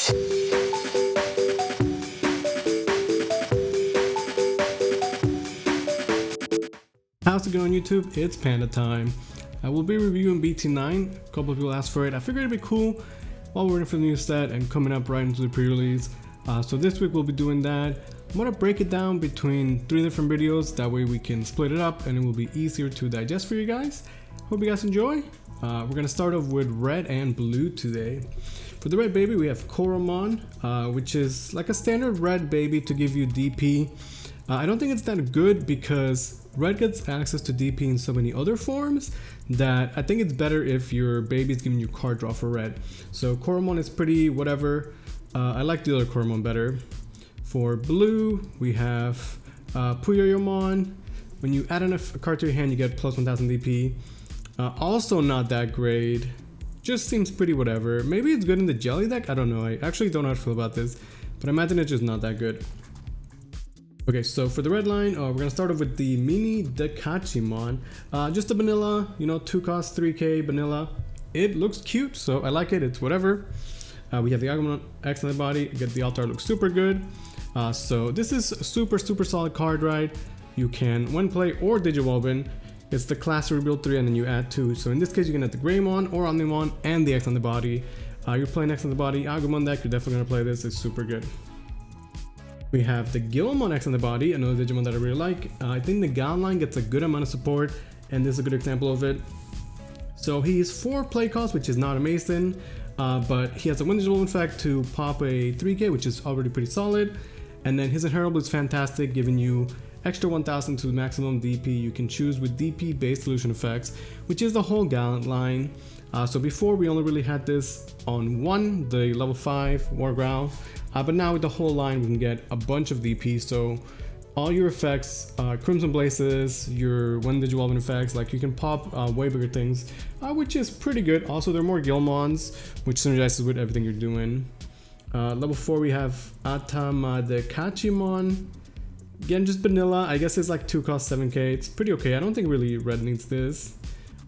How's it going, YouTube? It's Panda time. I will be reviewing BT9. A couple of people asked for it. I figured it'd be cool while we're waiting for the new set and coming up right into the pre-release. So this week we'll be doing that. I'm gonna break it down between 3 different videos. That way we can split it up and it will be easier to digest for you guys. Hope you guys enjoy. We're gonna start off with red and blue today. For the red baby, we have Koromon, which is like a standard red baby to give you DP. I don't think it's that good because red gets access to DP in so many other forms that I think it's better if your baby's giving you card draw for red. So Koromon is pretty whatever. I like the other Koromon better. For blue, we have Puyoyomon. When you add in a card to your hand, you get plus 1000 DP. Also not that great. Just seems pretty whatever. Maybe it's good in the jelly deck. I don't know. I actually don't know how to feel about this, but I imagine it's just not that good. Okay, so for the red line, we're gonna start off with the mini Digimon. Just a vanilla, 2 cost 3k vanilla. It looks cute, so I like it. It's whatever. We have the Agumon X-Antibody. Get the altar, looks super good. So this is a super solid card, right? You can one play or Digivolve. It's the class rebuild 3 and then you add 2. So in this case, you can add the Greymon or Omnimon and the X-Antibody. You're playing X-Antibody, Agumon deck. You're definitely gonna play this. It's super good. We have the Gilmon X-Antibody, another Digimon that I really like. I think the Gal line gets a good amount of support, and this is a good example of it. So he's 4 play cost, which is not amazing, but he has a Wind Digital effect to pop a 3k, which is already pretty solid. And then his Inheritable is fantastic, giving you extra 1000 to the maximum DP you can choose with DP based solution effects, which is the whole Gallant line. So before we only really had this on one, the level 5 War Growl, but now with the whole line we can get a bunch of DP. So all your effects, Crimson Blazes, your Wind Digivolving effects, like you can pop way bigger things, which is pretty good. Also there are more Gilmons, which synergizes with everything you're doing. Level 4 we have Tamers. Again, just vanilla. I guess it's like 2 cost 7k. It's pretty okay. I don't think really red needs this.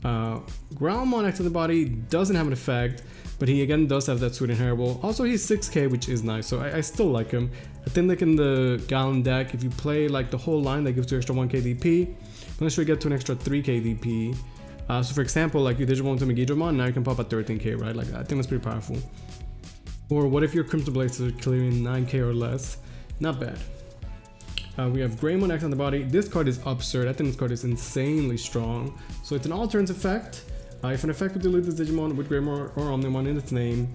Growlmon X-Antibody doesn't have an effect, but he again does have that sweet inheritable. Also he's 6k, which is nice, so I still like him. I think like in the Gallon deck, if you play like the whole line, that gives you extra 1k DP. Unless you get to an extra 3k DP. So for example, like you Digimon to Megidramon, now you can pop at 13k, right? Like I think that's pretty powerful. Or what if your Crimson Blazes are clearing 9k or less? Not bad. We have Greymon X-Antibody. This card is absurd. I think this card is insanely strong. So it's an all turns effect. If an effect would delete this Digimon with Greymon or Omnimon in its name,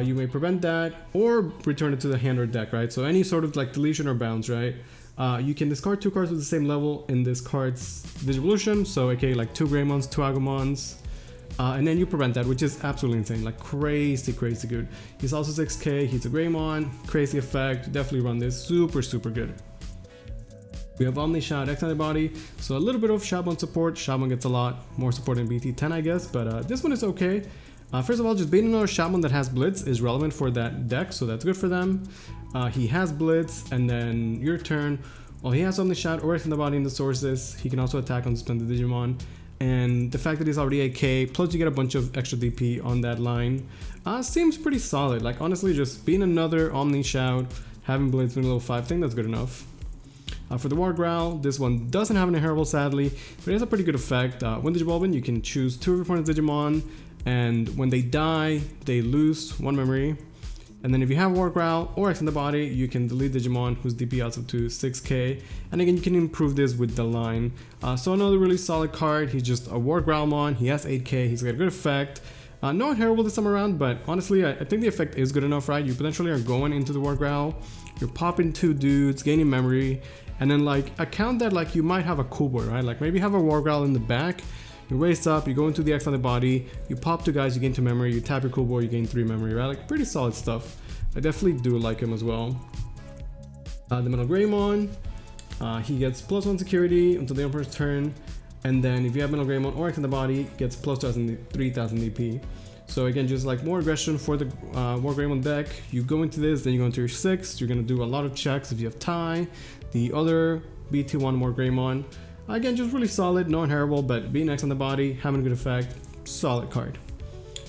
you may prevent that or return it to the hand or deck, right? So any sort of like deletion or bounce, right? You can discard 2 cards with the same level in this card's Digivolution. So okay, like 2 Greymons, 2 Agumons. And then you prevent that, which is absolutely insane, like crazy good. He's also 6k, he's a Greymon, crazy effect. Definitely run this, super good. We have Omni-Shot X-Antibody, so a little bit of Shabon support. Shabon gets a lot more support in BT10, I guess, but this one is okay. First of all, just being another Shabon that has Blitz is relevant for that deck, so that's good for them. He has Blitz, and then your turn, well, he has Omni-Shot or X-Antibody in the sources. He can also attack on suspended Digimon, and the fact that he's already 8k, plus you get a bunch of extra DP on that line, seems pretty solid. Like honestly, just being another Omni-Shout, having Blitz being level 5, I think that's good enough. For the War Growl, this one doesn't have an inheritable sadly, but it has a pretty good effect. When Digivolving, you can choose 2 of your opponent's Digimon, and when they die, they lose 1 memory. And then if you have War Growl or X-Antibody, you can delete Digimon whose DP adds up to 6k. And again, you can improve this with the line. So another really solid card. He's just a War Growlmon. He has 8k. He's got a good effect. No inheritable this time around, but honestly, I think the effect is good enough, right? You potentially are going into the War Growl. You're popping 2 dudes, gaining memory. And then like account that like you might have a cool boy, right? Like maybe have a War Growl in the back, you race up, you go into the X-Antibody, you pop 2 guys, you gain 2 memory, you tap your cool boy, you gain 3 memory, right? Like pretty solid stuff. I definitely do like him as well. The Metal Greymon, he gets +1 security until the Emperor's turn, and then if you have Metal Greymon or X-Antibody, gets plus 3000 DP. So again, just like more aggression for the War Greymon deck. You go into this, then you go into your 6. You're gonna do a lot of checks if you have tie. The other BT1 War Greymon, again, just really solid, no inheritable, but being X on the body, having a good effect, solid card.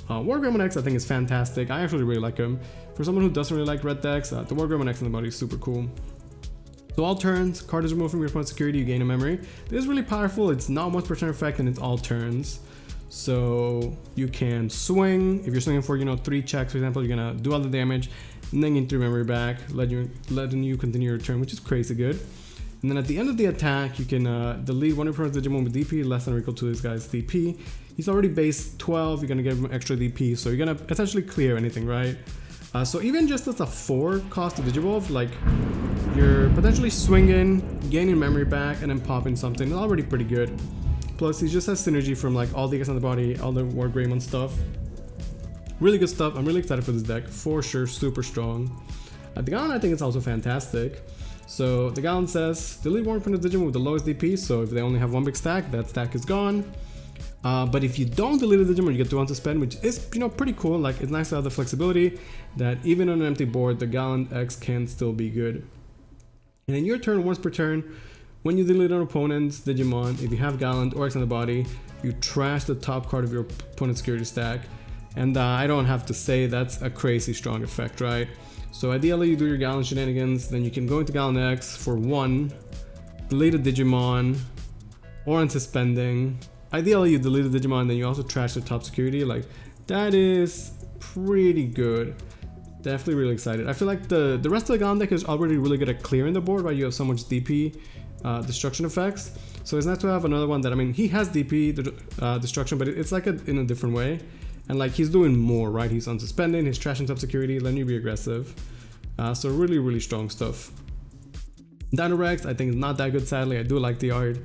Wargreymon X I think is fantastic. I actually really like him. For someone who doesn't really like red decks, the Wargreymon X-Antibody is super cool. So all turns, card is removed from your opponent's security, you gain a memory. This is really powerful. It's not once per turn effect and it's all turns. So you can swing. If you're swinging for 3 checks, for example, you're gonna do all the damage and then gain 3 memory back, letting you continue your turn, which is crazy good. And then at the end of the attack, you can delete one of your opponent's Digimon with DP less than or equal to this guy's DP. He's already base 12, you're gonna give him extra DP, so you're gonna essentially clear anything, right? So even just as a 4 cost to Digivolve, like you're potentially swinging, gaining memory back, and then popping something. It's already pretty good. Plus, he just has synergy from like all the X-Antibody, all the Wargreymon stuff. Really good stuff. I'm really excited for this deck, for sure. Super strong. The Gallon, I think it's also fantastic. So the Gallon says delete one from the Digimon with the lowest DP. So if they only have one big stack, that stack is gone. But if you don't delete the Digimon, you get 2 to spend, which is pretty cool. Like it's nice to have the flexibility that even on an empty board, the Gallon X can still be good. And in your turn, once per turn, when you delete an opponent's Digimon, if you have Gallant or X-Antibody, you trash the top card of your opponent's security stack. And I don't have to say that's a crazy strong effect, right? So ideally you do your Gallant shenanigans, then you can go into Gallant X for 1, delete a Digimon, or unsuspending. Ideally you delete the Digimon, then you also trash the top security. Like that is pretty good. Definitely really excited. I feel like the rest of the Gallant deck is already really good at clearing the board, right? You have so much DP destruction effects. So it's nice to have another one that, I mean, he has DP destruction, but it's like in a different way. And like he's doing more, right? He's unsuspending, he's trashing top security, letting you be aggressive. So really, really strong stuff. Dinorex, I think is not that good, sadly. I do like the art.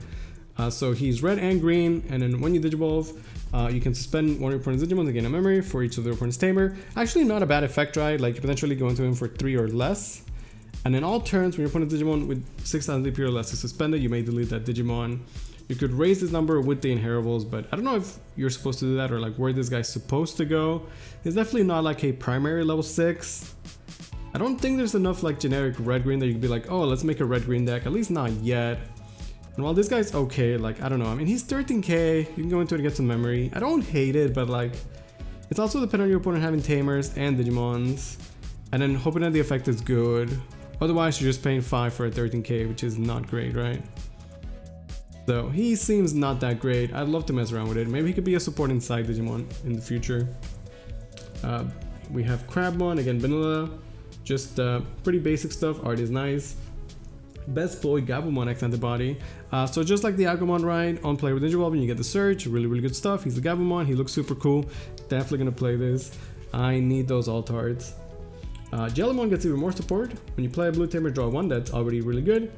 So he's red and green, and then when you Digivolve, you can suspend one of your opponent's Digimon to gain a memory for each of their opponent's Tamer. Actually not a bad effect, right? Like you potentially go into him for 3 or less. And then all turns, when your opponent's Digimon with 6,000 DP or less is suspended, you may delete that Digimon. You could raise this number with the inheribles, but I don't know if you're supposed to do that or like where this guy's supposed to go. It's definitely not like a primary level 6. I don't think there's enough like generic red-green that you could be like, oh, let's make a red-green deck, at least not yet. And while this guy's okay, like, I don't know, I mean, he's 13k, you can go into it and get some memory. I don't hate it, but like, it's also dependent on your opponent having Tamers and Digimons, and then hoping that the effect is good. Otherwise, you're just paying 5 for a 13k, which is not great, right? So he seems not that great. I'd love to mess around with it. Maybe he could be a support inside Digimon in the future. We have Crabmon, again vanilla, just pretty basic stuff. Art is nice. Best boy Gabumon X-Antibody. So just like the Agumon, right? On play with Digivolve, and you get the Surge. Really, really good stuff. He's the Gabumon. He looks super cool. Definitely gonna play this. I need those alt arts. Jellymon gets even more support. When you play a blue Tamer, draw 1. That's already really good.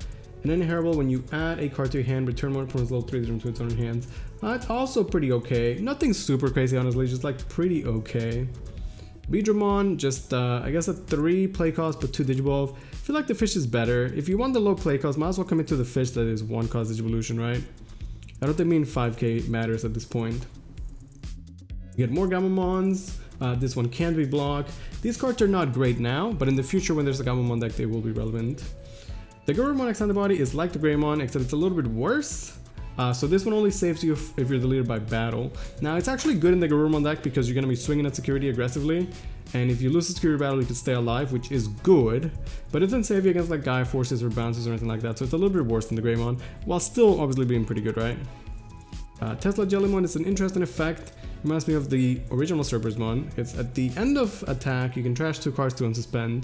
And then Inheritable, when you add a card to your hand, return one opponent's level 3 to its own hands. It's also pretty okay. Nothing super crazy, honestly, just like pretty okay. Beedramon, just I guess a 3 play cost but 2 Digivolve. I feel like the fish is better. If you want the low play cost, might as well commit to the fish that is 1 cost Digivolution, right? I don't think mean 5k matters at this point. You get more Gamamons. This one can be blocked. These cards are not great now, but in the future when there's a Gamamon deck, they will be relevant. The Garurumon X-Antibody is like the Greymon, except it's a little bit worse. So this one only saves you if you're deleted by battle. Now it's actually good in the Garurumon deck because you're going to be swinging at security aggressively. And if you lose the security battle, you can stay alive, which is good. But it doesn't save you against like Gaia Forces or Bounces or anything like that. So it's a little bit worse than the Greymon, while still obviously being pretty good, right? Tesla Jellymon is an interesting effect. Reminds me of the original Cerbersmon. It's at the end of attack, you can trash 2 cards to unsuspend.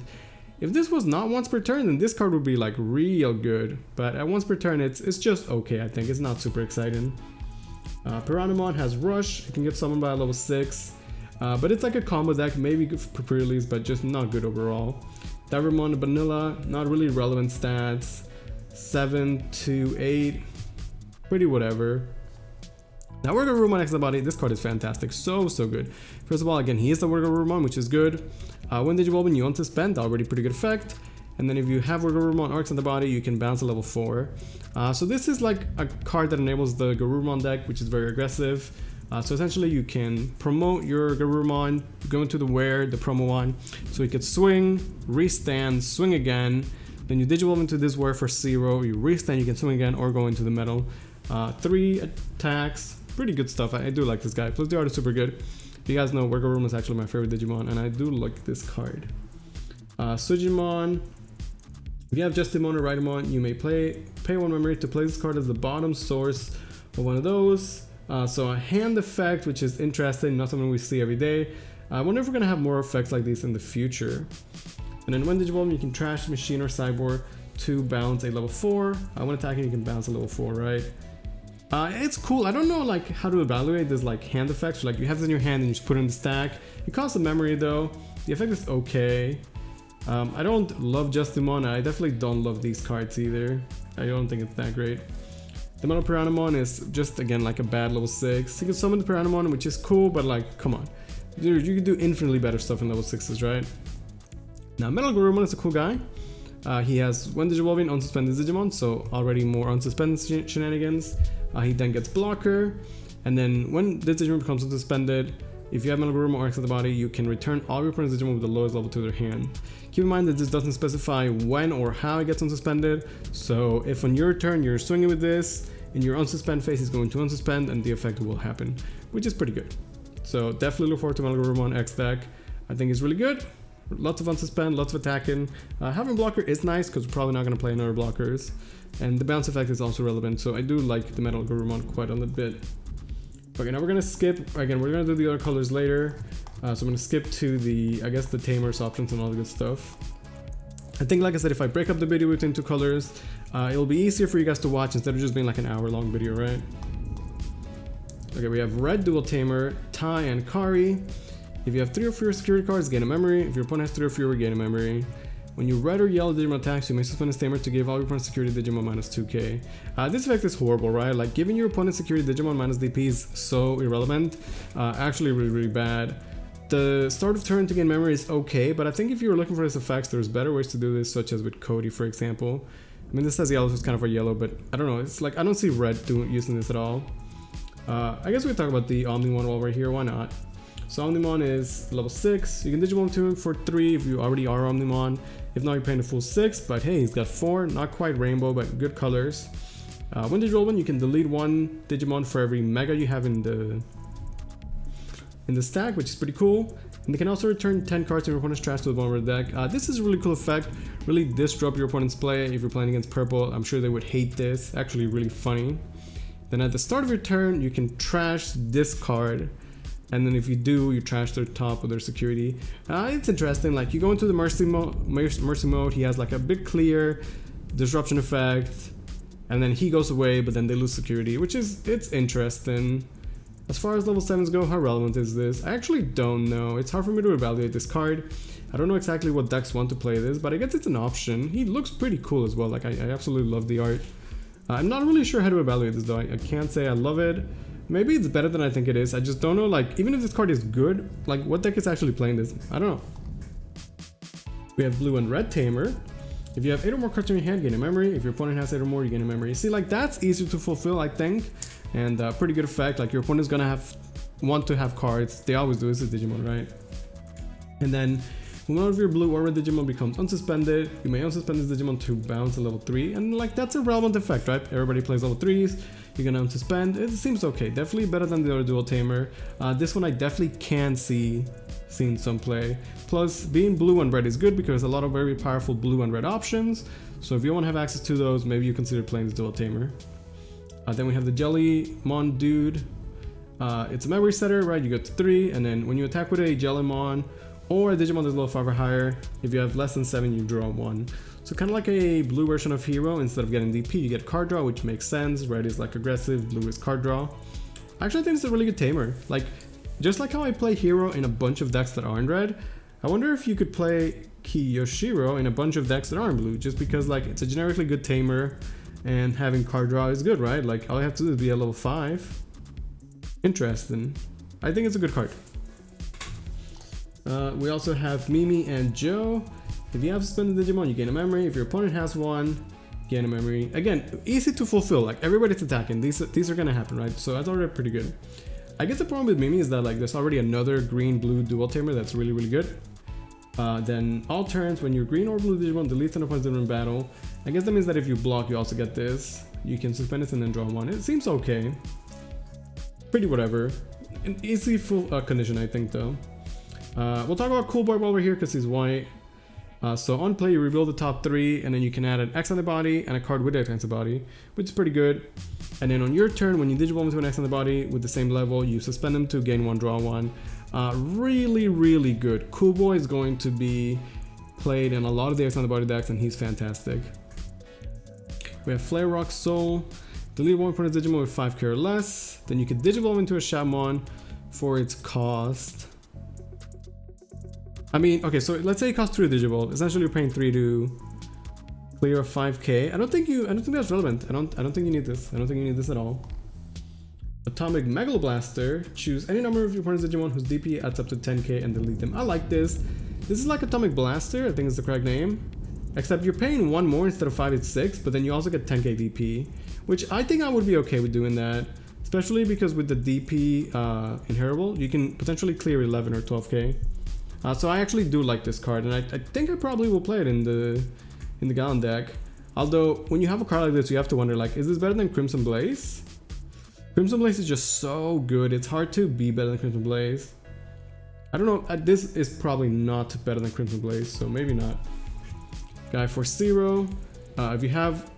If this was not once per turn, then this card would be like real good. But at once per turn, it's just okay, I think. It's not super exciting. Piranhamon has Rush. It can get summoned by a level 6. But it's like a combo deck, maybe good for pre-release, but just not good overall. Divamon Vanilla, not really relevant stats. 7 to 8. Pretty whatever. Now Wargreymon X-Antibody, this card is fantastic, so good. First of all, again, he is the Wargreymon, which is good. When Digivolving, you want to spend, already pretty good effect. And then if you have Wargreymon or X-Antibody, you can bounce a level 4. So this is like a card that enables the Garurumon deck, which is very aggressive. So essentially you can promote your Garurumon, go into the wear, the promo one, so you could swing, restand, swing again, then you Digivolve into this wear for 0, you restand, you can swing again, or go into the metal. 3 attacks, pretty good stuff. I do like this guy, plus the art is super good. You guys know Wargoroom is actually my favorite Digimon, and I do like this card. Sujimon. If you have just Digimon or Raidamon, you may pay 1 memory to play this card as the bottom source of one of those. So a hand effect, which is interesting, not something we see every day. I wonder if we're gonna have more effects like these in the future. And then when Digimon, you can trash Machine or Cyborg to bounce a level 4. When attacking, you can bounce a level 4, right? It's cool. I don't know like how to evaluate this like hand effects. Like you have this in your hand and you just put it in the stack. It costs a memory though. The effect is okay. I don't love just Digimon. I definitely don't love these cards either. I don't think it's that great. The Metal Piranhamon is just again like a bad level 6. You can summon the Piranhamon, which is cool, but like come on. Dude, you can do infinitely better stuff in level 6s, right? Now Metal Garurumon is a cool guy. He has when Digivolving unsuspended Digimon, so already more unsuspended shenanigans. He then gets Blocker, and then when this Digimon becomes unsuspended, if you have Metal Garurumon or X-Antibody, you can return all your opponent's Digimon with the lowest level to their hand. Keep in mind that this doesn't specify when or how it gets unsuspended, so if on your turn you're swinging with this, in your unsuspend phase is going to unsuspend and the effect will happen, which is pretty good. So definitely look forward to Metal Garurumon X deck. I think it's really good. Lots of unsuspend, lots of attacking. Having Blocker is nice because we're probably not going to play another blockers. And the bounce effect is also relevant, so I do like the Metal Garurumon quite a little bit. Okay, now we're going to skip, again, we're going to do the other colors later. So I'm going to skip to the, I guess, the Tamers options and all the good stuff. I think, like I said, if I break up the video between 2 colors, it'll be easier for you guys to watch instead of just being like an hour-long video, right? Okay, we have Red Dual Tamer, Tai, and Kari. If you have 3 or fewer security cards, gain a memory. If your opponent has 3 or fewer, gain a memory. When you red or yellow Digimon attacks, you may suspend a Tamer to give all your opponent's security Digimon minus 2k. This effect is horrible, right? Like, giving your opponent's security Digimon minus DP is so irrelevant. Actually really, really bad. The start of turn to gain memory is okay, but I think if you were looking for this effects, there's better ways to do this, such as with Cody, for example. I mean, this says yellow, so it's kind of a yellow, but I don't know. It's like, I don't see red using this at all. I guess we talk about the Omnimon while we're here, why not? So Omnimon is level 6. You can Digimon to him for 3 if you already are Omnimon. If not, you're paying the full 6, but hey, he's got 4. Not quite rainbow, but good colors. When Digivolving, you can delete 1 Digimon for every Mega you have in the stack, which is pretty cool. And they can also return 10 cards in your opponent's trash to the bottom of the deck. This is a really cool effect. Really disrupt your opponent's play. If you're playing against purple, I'm sure they would hate this. Actually really funny. Then at the start of your turn, you can trash this card. And then if you do, you trash their top of their security. It's interesting, like you go into the mercy mode, he has like a big clear disruption effect, and then he goes away, but then they lose security, which is, it's interesting. As far as level 7s go, how relevant is this? I actually don't know. It's hard for me to evaluate this card. I don't know exactly what decks want to play this, but I guess it's an option. He looks pretty cool as well, like I absolutely love the art. I'm not really sure how to evaluate this though. I can't say I love it. Maybe it's better than I think it is. I just don't know, like, even if this card is good, like, what deck is actually playing this? I don't know. We have Blue and Red Tamer. If you have 8 or more cards in your hand, gain a memory. If your opponent has 8 or more, you gain a memory. See, like, that's easier to fulfill, I think. And pretty good effect. Like, your opponent's gonna want to have cards. They always do. This is Digimon, right? And then, when one of your blue or red Digimon becomes unsuspended, you may unsuspend this Digimon to bounce a level 3. And, like, that's a relevant effect, right? Everybody plays level 3s. You're gonna unsuspend. It seems okay. Definitely better than the other Dual Tamer. This one I definitely can see seeing some play. Plus, being blue and red is good because a lot of very powerful blue and red options. So if you want to have access to those, maybe you consider playing this Dual Tamer. Then we have the Jellymon dude. It's a memory setter, right? You get to 3, and then when you attack with a Jellymon or a Digimon that's level 5 or higher, if you have less than 7, you draw 1. So kind of like a blue version of Hero. Instead of getting DP, you get card draw, which makes sense. Red is like aggressive, blue is card draw. Actually, I think it's a really good Tamer. Like, just like how I play Hero in a bunch of decks that aren't red, I wonder if you could play Kiyoshiro in a bunch of decks that aren't blue, just because like it's a generically good Tamer, and having card draw is good, right? Like, all I have to do is be at level 5. Interesting. I think it's a good card. We also have Mimi and Joe. If you have suspended Digimon, you gain a memory. If your opponent has 1, gain a memory. Again, easy to fulfill. Like, everybody's attacking. These are gonna happen, right? So that's already pretty good. I guess the problem with Mimi is that like there's already another green-blue dual Tamer that's really, really good. Then all turns, when your green or blue Digimon deletes an opponent's Digimon in battle, I guess that means that if you block, you also get this. You can suspend it and then draw 1. It seems okay. Pretty whatever. an easy full condition, I think, though. We'll talk about Cool Boy while we're here because he's white. So on play, you rebuild the top 3, and then you can add an X-Antibody and a card with X-Antibody, which is pretty good. And then on your turn, when you Digivolve into an X-Antibody with the same level, you suspend them to gain 1, draw 1. Really, really good. Cool Boy is going to be played in a lot of the X-Antibody decks, and he's fantastic. We have Flare Rock Soul. Delete 1 opponent's Digimon with 5k or less. Then you can Digivolve into a Shabmon for its cost. I mean, okay, so let's say it costs 3 to Digivolve. Essentially, you're paying 3 to clear a 5k. I don't think that's relevant. I don't think you need this. I don't think you need this at all. Atomic Megaloblaster. Choose any number of your opponent's Digimon whose DP adds up to 10k and delete them. I like this. This is like Atomic Blaster, I think is the correct name. Except you're paying 1 more instead of 5, it's 6, but then you also get 10k DP, which I think I would be okay with doing that. Especially because with the DP inheritable, you can potentially clear 11 or 12k. So I actually do like this card, and I think I probably will play it in the Gallon deck. Although when you have a card like this, you have to wonder, like, is this better than Crimson Blaze? Crimson Blaze is just so good. It's hard to be better than Crimson Blaze. I don't know. This is probably not better than Crimson Blaze, so maybe not. Guy for 0. If you have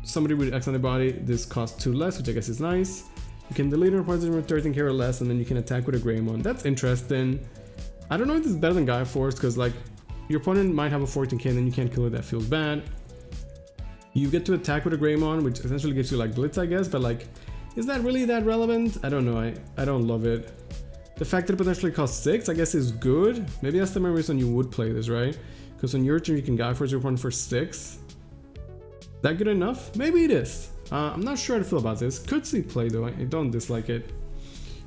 somebody with X-Antibody, this costs 2 less, which I guess is nice. You can delete an opponent's with 13k or less, and then you can attack with a Greymon. That's interesting. I don't know if this is better than Gaia Force, because like your opponent might have a 14k and then you can't kill it. That feels bad. You get to attack with a Greymon, which essentially gives you like Blitz, I guess, but like, is that really that relevant? I don't know. I don't love it. The fact that it potentially costs 6, I guess, is good. Maybe that's the main reason you would play this, right? Because on your turn you can Gaia Force your opponent for 6. Is that good enough? Maybe it is. I'm not sure how to feel about this. Could see play though. I don't dislike it.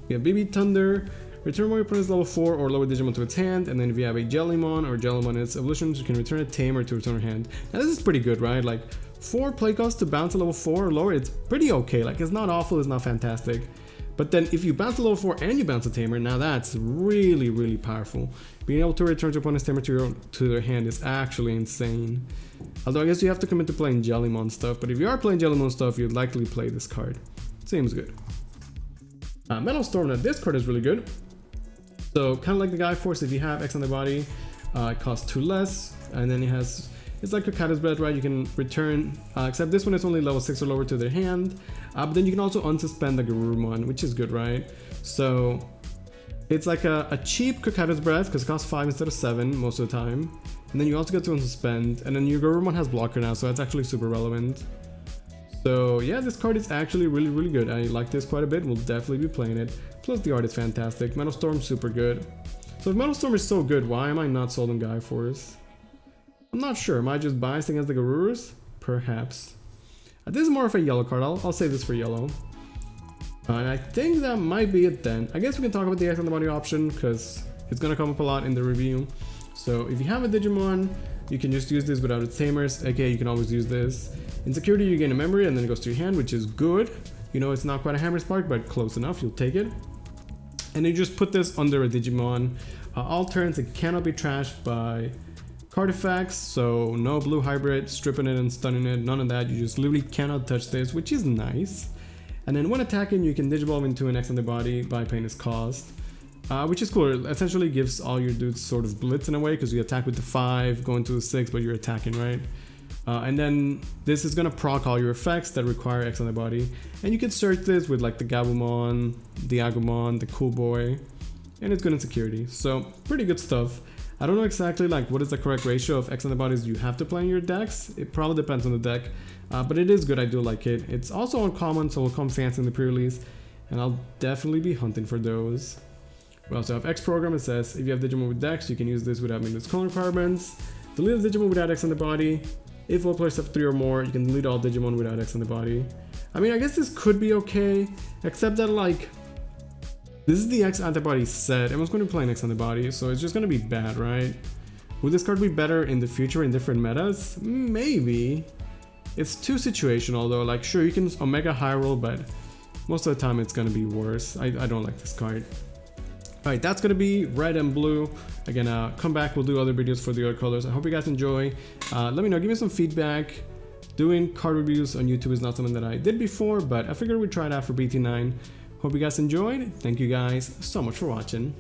We have BB Thunder. Return one of your opponent's level 4 or lower Digimon to its hand, and then if you have a Jellymon or Jellymon in its evolutions, you can return a Tamer to its owner hand. Now this is pretty good, right? Like 4 play costs to bounce to level 4 or lower, it's pretty okay. Like it's not awful, it's not fantastic. But then if you bounce to level 4 and you bounce a Tamer, now that's really, really powerful. Being able to return your opponent's Tamer to their hand is actually insane. Although I guess you have to commit to playing Jellymon stuff, but if you are playing Jellymon stuff, you'd likely play this card. Seems good. Metal Storm, now this card is really good. So kind of like the Gaia Force, if you have X-Antibody, it costs 2 less, and then it's like a Cactus Breath, right? You can return, except this one is only level 6 or lower to their hand, but then you can also unsuspend the Garurumon, which is good, right? So it's like a cheap Cactus Breath, because it costs 5 instead of 7 most of the time, and then you also get to unsuspend, and then your Garurumon has blocker now, so that's actually super relevant. So yeah, this card is actually really, really good. I like this quite a bit. We'll definitely be playing it. Plus the art is fantastic. Metal Storm, super good. So if Metal Storm is so good, why am I not sold on Gaia Force? I'm not sure. Am I just biased against the Garurus? Perhaps. This is more of a yellow card. I'll save this for yellow. And I think that might be it then. I guess we can talk about the X-Antibody option, because it's going to come up a lot in the review. So if you have a Digimon, you can just use this without its Tamers. Okay, you can always use this. In security, you gain a memory and then it goes to your hand, which is good. You know, it's not quite a Hammer Spark, but close enough. You'll take it. And you just put this under a Digimon. All turns, it cannot be trashed by card effects. So no blue hybrid, stripping it and stunning it, none of that. You just literally cannot touch this, which is nice. And then when attacking, you can Digivolve into an X-Antibody by paying its cost. Which is cool. It essentially gives all your dudes sort of blitz in a way, because you attack with the 5, going to the 6, but you're attacking, right? And then this is going to proc all your effects that require X-Antibody. And you can search this with like the Gabumon, the Agumon, the Cool Boy, and it's good in security. So pretty good stuff. I don't know exactly like what is the correct ratio of X-Antibodies you have to play in your decks. It probably depends on the deck, but it is good. I do like it. It's also uncommon, so it'll come fancy in the pre-release, and I'll definitely be hunting for those. We also have X program. It says if you have Digimon with Dex, you can use this without meeting its color requirements. Delete the Digimon without X-Antibody. If all players have 3 or more, you can delete all Digimon without X-Antibody. I mean, I guess this could be okay, except that like, this is the X-Antibody set. Everyone's going to be playing X-Antibody, so it's just going to be bad, right? Would this card be better in the future in different metas? Maybe. It's too situational though, like sure you can Omega High Roll, but most of the time it's going to be worse. I don't like this card. Alright, that's going to be red and blue. Again, come back, we'll do other videos for the other colors. I hope you guys enjoy. Let me know, give me some feedback. Doing card reviews on YouTube is not something that I did before, but I figured we'd try it out for BT9. Hope you guys enjoyed. Thank you guys so much for watching.